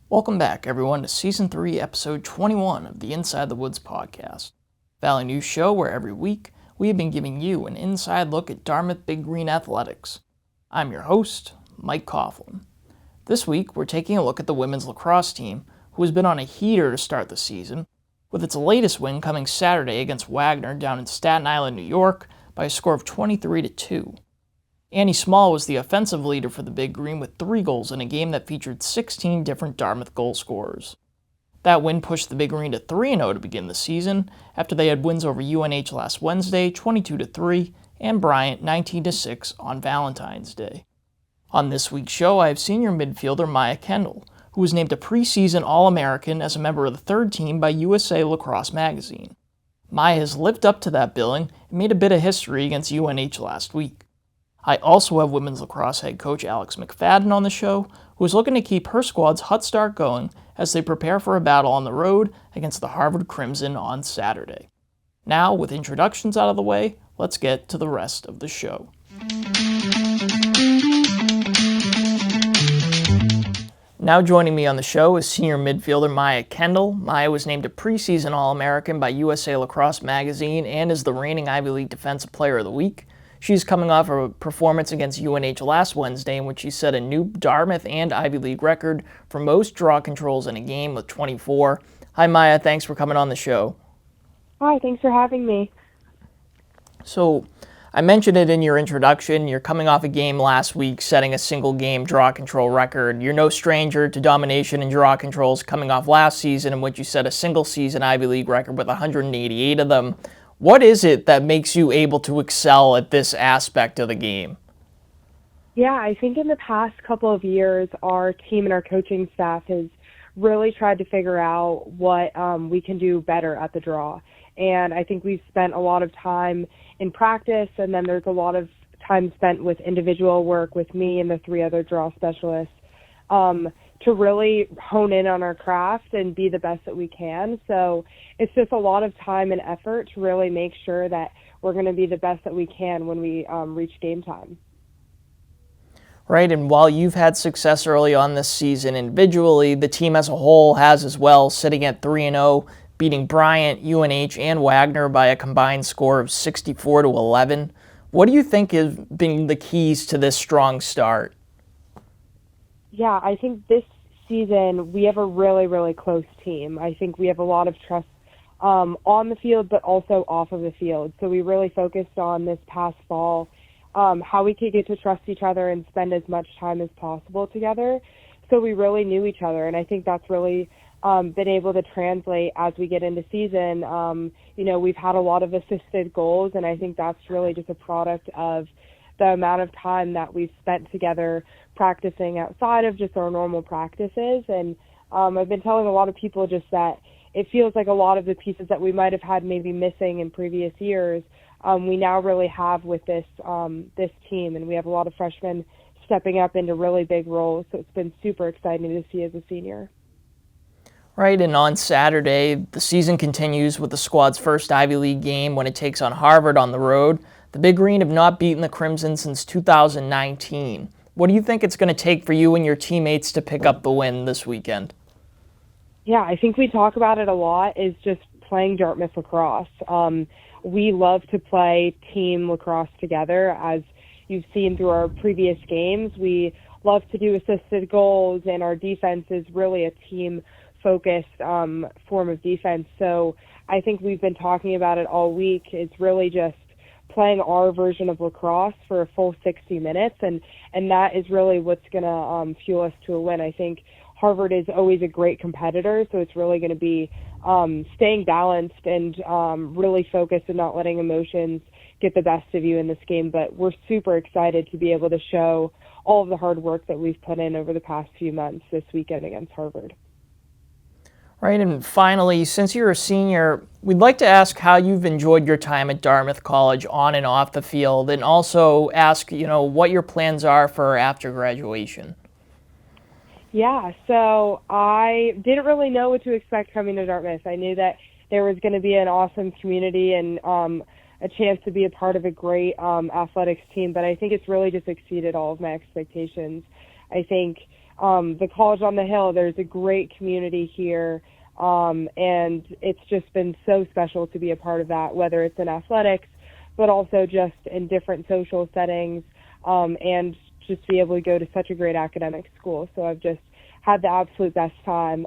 Welcome back, everyone, to Season 3, Episode 21 of the Inside the Woods podcast, Valley News show where every week we have been giving you an inside look at Dartmouth Big Green Athletics. I'm your host, Mike Coughlin. This week, we're taking a look at the women's lacrosse team, who has been on a heater to start the season, with its latest win coming Saturday against Wagner down in Staten Island, New York, by a score of 23-2. Annie Small was the offensive leader for the Big Green with 3 goals in a game that featured 16 different Dartmouth goal scorers. That win pushed the Big Green to 3-0 to begin the season, after they had wins over UNH last Wednesday, 22-3, and Bryant, 19-6, on Valentine's Day. On this week's show, I have senior midfielder Maya Kendall, who was named a preseason All-American as a member of the third team by USA Lacrosse magazine. Maya has lived up to that billing and made a bit of history against UNH last week. I also have women's lacrosse head coach Alex McFadden on the show, who is looking to keep her squad's hot start going as they prepare for a battle on the road against the Harvard Crimson on Saturday. Now, with introductions out of the way, let's get to the rest of the show. Now joining me on the show is senior midfielder Maya Kendall. Maya was named a preseason All-American by USA Lacrosse magazine and is the reigning Ivy League Defensive Player of the Week. She's coming off a performance against UNH last Wednesday in which she set a new Dartmouth and Ivy League record for most draw controls in a game with 24. Hi Maya, thanks for coming on the show. Hi, thanks for having me. So, I mentioned it in your introduction. You're coming off a game last week setting a single game draw control record. You're no stranger to domination and draw controls coming off last season in which you set a single season Ivy League record with 188 of them. What is it that makes you able to excel at this aspect of the game? Yeah, I think in the past couple of years, our team and our coaching staff has really tried to figure out what we can do better at the draw. And I think we've spent a lot of time in practice, and then there's a lot of time spent with individual work with me and the 3 other draw specialists to really hone in on our craft and be the best that we can. So it's just a lot of time and effort to really make sure that we're going to be the best that we can when we reach game time. Right, and while you've had success early on this season individually, the team as a whole has as well, sitting at 3-0, beating Bryant, UNH, and Wagner by a combined score of 64-11. What do you think has been the keys to this strong start? Yeah, I think this season we have a really, really close team. I think we have a lot of trust on the field, but also off of the field. So we really focused on this past fall how we could get to trust each other and spend as much time as possible together. So we really knew each other, and I think that's really been able to translate as we get into season. We've had a lot of assisted goals, and I think that's really just a product of the amount of time that we've spent together practicing outside of just our normal practices. And I've been telling a lot of people just that it feels like a lot of the pieces that we might have had maybe missing in previous years, we now really have with this team. And we have a lot of freshmen stepping up into really big roles. So it's been super exciting to see as a senior. Right, and on Saturday, the season continues with the squad's first Ivy League game when it takes on Harvard on the road. The Big Green have not beaten the Crimson since 2019. What do you think it's going to take for you and your teammates to pick up the win this weekend? Yeah, I think we talk about it a lot, is just playing Dartmouth lacrosse. We love to play team lacrosse together. As you've seen through our previous games, we love to do assisted goals, and our defense is really a team-focused form of defense. So I think we've been talking about it all week. It's really just playing our version of lacrosse for a full 60 minutes, and that is really what's going to fuel us to a win. I think Harvard is always a great competitor, so it's really going to be staying balanced and really focused and not letting emotions get the best of you in this game. But we're super excited to be able to show all of the hard work that we've put in over the past few months this weekend against Harvard. Right, and finally, since you're a senior, we'd like to ask how you've enjoyed your time at Dartmouth College on and off the field, and also ask, what your plans are for after graduation. Yeah, so I didn't really know what to expect coming to Dartmouth. I knew that there was going to be an awesome community and a chance to be a part of a great athletics team, but I think it's really just exceeded all of my expectations. I think the College on the Hill. There's a great community here, and it's just been so special to be a part of that, whether it's in athletics, but also just in different social settings, and just be able to go to such a great academic school. So I've just had the absolute best time.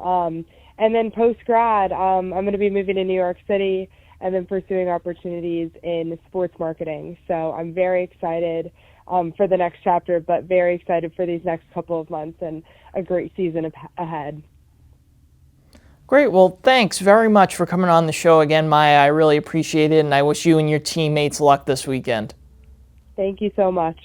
And then post-grad, I'm going to be moving to New York City and then pursuing opportunities in sports marketing. So I'm very excited for the next chapter, but very excited for these next couple of months and a great season ahead. Great. Well, thanks very much for coming on the show again, Maya. I really appreciate it, and I wish you and your teammates luck this weekend. Thank you so much.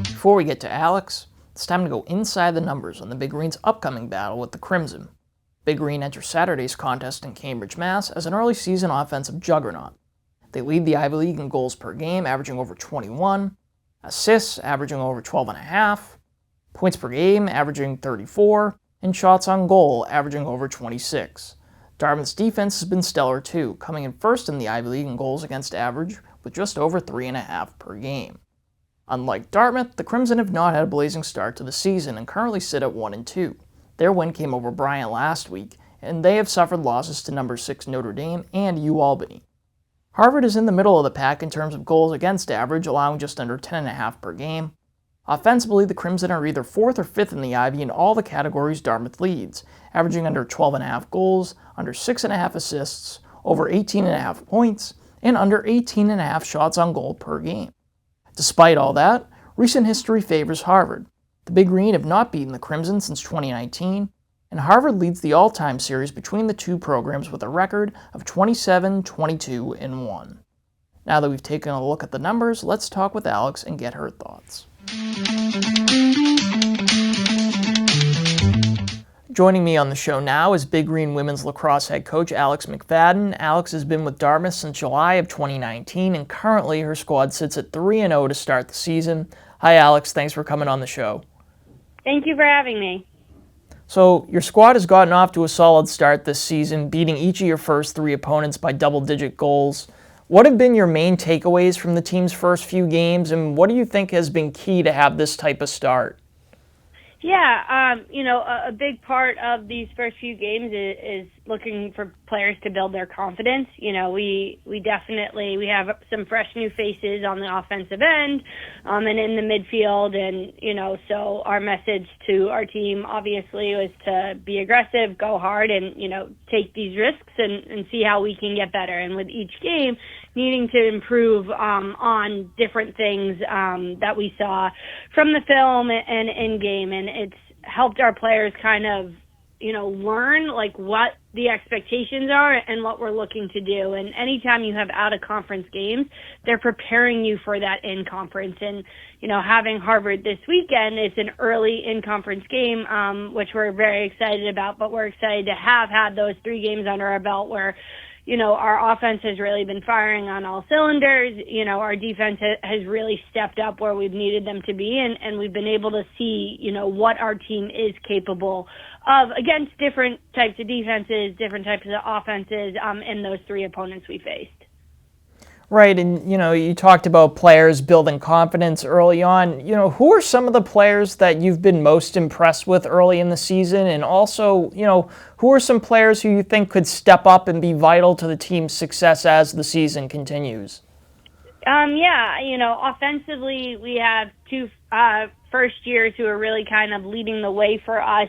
Before we get to Alex, it's time to go inside the numbers on the Big Green's upcoming battle with the Crimson. Big Green enters Saturday's contest in Cambridge, Mass. as an early season offensive juggernaut. They lead the Ivy League in goals per game, averaging over 21, assists averaging over 12.5, points per game averaging 34, and shots on goal averaging over 26. Dartmouth's defense has been stellar too, coming in first in the Ivy League in goals against average with just over 3.5 per game. Unlike Dartmouth, the Crimson have not had a blazing start to the season and currently sit at 1-2. Their win came over Bryant last week, and they have suffered losses to number 6 Notre Dame and UAlbany. Harvard is in the middle of the pack in terms of goals against average, allowing just under 10.5 per game. Offensively, the Crimson are either 4th or 5th in the Ivy in all the categories Dartmouth leads, averaging under 12.5 goals, under 6.5 assists, over 18.5 points, and under 18.5 shots on goal per game. Despite all that, recent history favors Harvard. The Big Green have not beaten the Crimson since 2019, and Harvard leads the all-time series between the two programs with a record of 27, 22, and 1. Now that we've taken a look at the numbers, let's talk with Alex and get her thoughts. Joining me on the show now is Big Green women's lacrosse head coach Alex McFadden. Alex has been with Dartmouth since July of 2019, and currently her squad sits at 3-0 to start the season. Hi Alex, thanks for coming on the show. Thank you for having me. So your squad has gotten off to a solid start this season, beating each of your first 3 opponents by double-digit goals. What have been your main takeaways from the team's first few games, and what do you think has been key to have this type of start? Yeah, a big part of these first few games is looking for players to build their confidence. We definitely have some fresh new faces on the offensive end, and in the midfield, and so our message to our team obviously was to be aggressive, go hard, and take these risks and see how we can get better. And with each game, needing to improve on different things that we saw from the film and in game, and it's helped our players kind of learn what the expectations are and what we're looking to do. And anytime you have out of conference games, they're preparing you for that in conference. And having Harvard this weekend, it's an early in conference game, which we're very excited about. But we're excited to have had those 3 games under our belt where our offense has really been firing on all cylinders. Our defense has really stepped up where we've needed them to be, and we've been able to see, what our team is capable of against different types of defenses, different types of offenses, in those 3 opponents we faced. Right, and you talked about players building confidence early on. Who are some of the players that you've been most impressed with early in the season? And also, who are some players who you think could step up and be vital to the team's success as the season continues? Offensively, we have 2 first years who are really kind of leading the way for us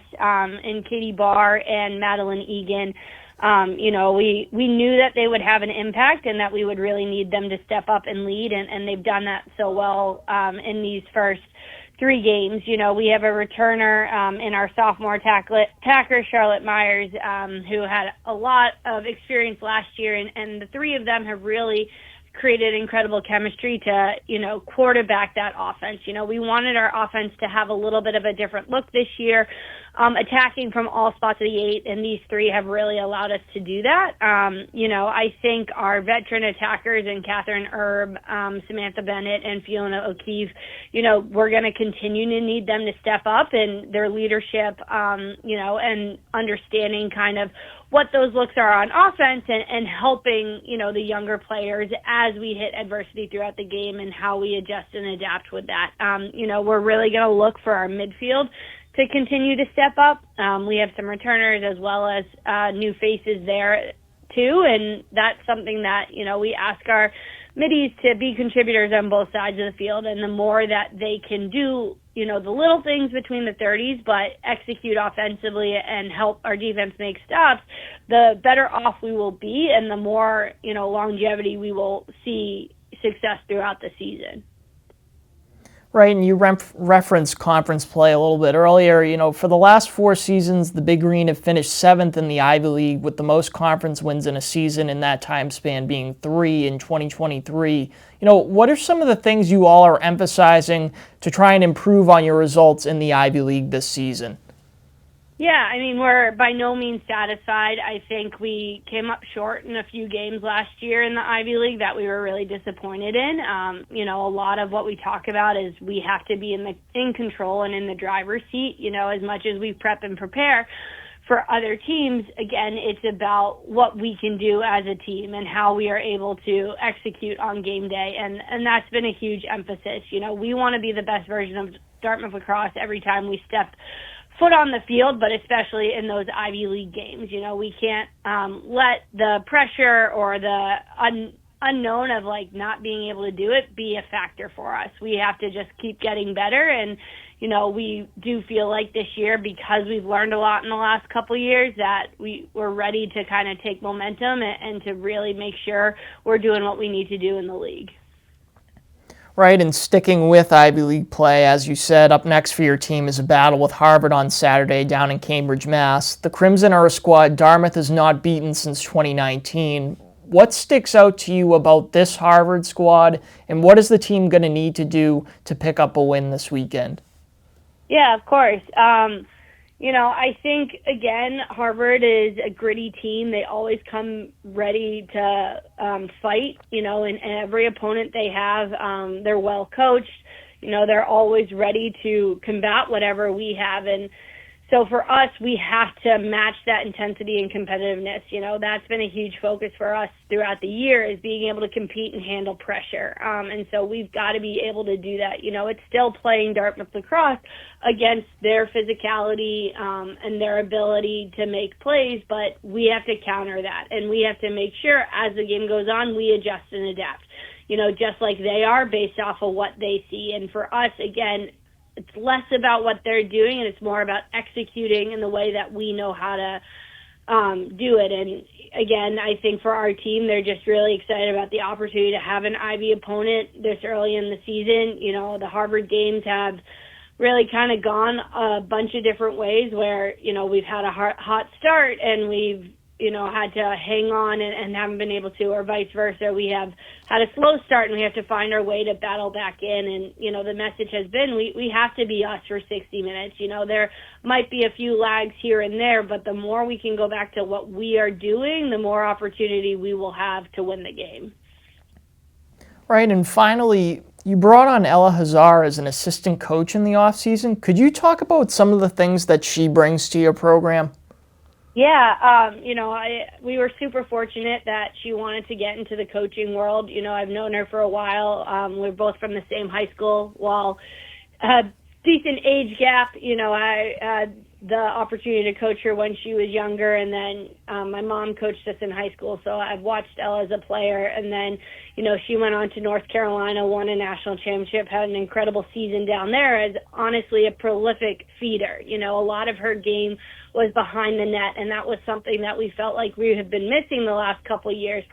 in Katie Barr and Madeline Egan. We knew that they would have an impact and that we would really need them to step up and lead, and they've done that so well in these first 3 games. We have a returner in our sophomore tacker, Charlotte Myers, who had a lot of experience last year, and the 3 of them have really created incredible chemistry to, quarterback that offense. We wanted our offense to have a little bit of a different look this year, attacking from all spots of the 8, and these 3 have really allowed us to do that. I think our veteran attackers and Catherine Erb, Samantha Bennett, and Fiona O'Keefe, we're going to continue to need them to step up, and their leadership, and understanding kind of what those looks are on offense and helping, the younger players as we hit adversity throughout the game and how we adjust and adapt with that. We're really going to look for our midfield to continue to step up. We have some returners as well as new faces there too, and that's something that, we ask our middies to be contributors on both sides of the field, and the more that they can do, the little things between the 30s, but execute offensively and help our defense make stops, the better off we will be, and the more, longevity we will see success throughout the season. Right, and you referenced conference play a little bit earlier. For the last 4 seasons, the Big Green have finished 7th in the Ivy League, with the most conference wins in a season in that time span being 3 in 2023. What are some of the things you all are emphasizing to try and improve on your results in the Ivy League this season? Yeah, we're by no means satisfied. I think we came up short in a few games last year in the Ivy League that we were really disappointed in. A lot of what we talk about is we have to be in control and in the driver's seat, as much as we prep and prepare for other teams. Again, it's about what we can do as a team and how we are able to execute on game day. And that's been a huge emphasis. We want to be the best version of Dartmouth lacrosse every time we step foot on the field, but especially in those Ivy League games. We can't let the pressure or the unknown of not being able to do it be a factor for us. We have to just keep getting better, and we do feel like this year, because we've learned a lot in the last couple of years, that we're ready to kind of take momentum and to really make sure we're doing what we need to do in the league. Right, and sticking with Ivy League play, as you said, up next for your team is a battle with Harvard on Saturday down in Cambridge, Mass. The Crimson are a squad Dartmouth has not beaten since 2019. What sticks out to you about this Harvard squad, and what is the team going to need to do to pick up a win this weekend? Yeah, of course. I think, again, Harvard is a gritty team. They always come ready to fight, and every opponent they have, they're well coached. They're always ready to combat whatever we have. And so for us, we have to match that intensity and competitiveness. That's been a huge focus for us throughout the year, is being able to compete and handle pressure. And so we've got to be able to do that. It's still playing Dartmouth lacrosse against their physicality and their ability to make plays, but we have to counter that. And we have to make sure as the game goes on, we adjust and adapt, just like they are, based off of what they see. And for us, again, it's less about what they're doing, and it's more about executing in the way that we know how to do it. And again, I think for our team, they're just really excited about the opportunity to have an Ivy opponent this early in the season. The Harvard games have really kind of gone a bunch of different ways where, we've had a hot start and we've, had to hang on and haven't been able to, or vice versa. We have had a slow start and we have to find our way to battle back in. And, the message has been we have to be us for 60 minutes. There might be a few lags here and there, but the more we can go back to what we are doing, the more opportunity we will have to win the game. Right, and finally, you brought on Ella Hazar as an assistant coach in the offseason. Could you talk about some of the things that she brings to your program? Yeah, we were super fortunate that she wanted to get into the coaching world. I've known her for a while. We're both from the same high school. While decent age gap, I had the opportunity to coach her when she was younger, and then my mom coached us in high school, so I've watched Ella as a player. And then, she went on to North Carolina, won a national championship, had an incredible season down there as honestly a prolific feeder. A lot of her game was behind the net, and that was something that we felt like we have been missing the last couple of years.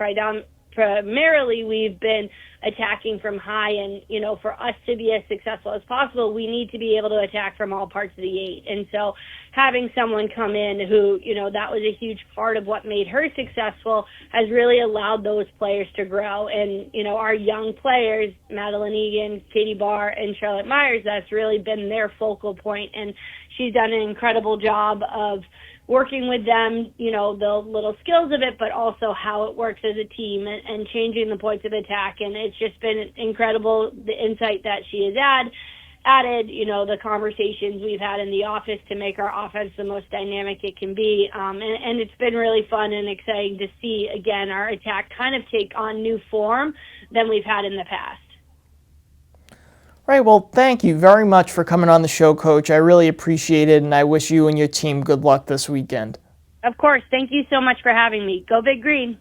Primarily, we've been attacking from high, and, for us to be as successful as possible, we need to be able to attack from all parts of the 8. And so having someone come in who, that was a huge part of what made her successful, has really allowed those players to grow. And, our young players, Madeline Egan, Katie Barr, and Charlotte Myers, that's really been their focal point. And she's done an incredible job of working with them, the little skills of it, but also how it works as a team and changing the points of attack. And it's just been incredible, the insight that she has had. added, the conversations we've had in the office to make our offense the most dynamic it can be. And it's been really fun and exciting to see, again, our attack kind of take on new form than we've had in the past. Right, well, thank you very much for coming on the show, Coach. I really appreciate it, and I wish you and your team good luck this weekend. Of course. Thank you so much for having me. Go Big Green.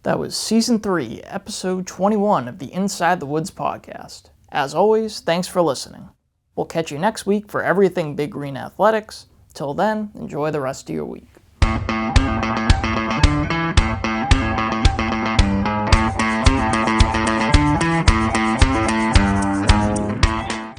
That was Season 3, Episode 21 of the Inside the Woods podcast. As always, thanks for listening. We'll catch you next week for everything Big Green Athletics. Till then, enjoy the rest of your week.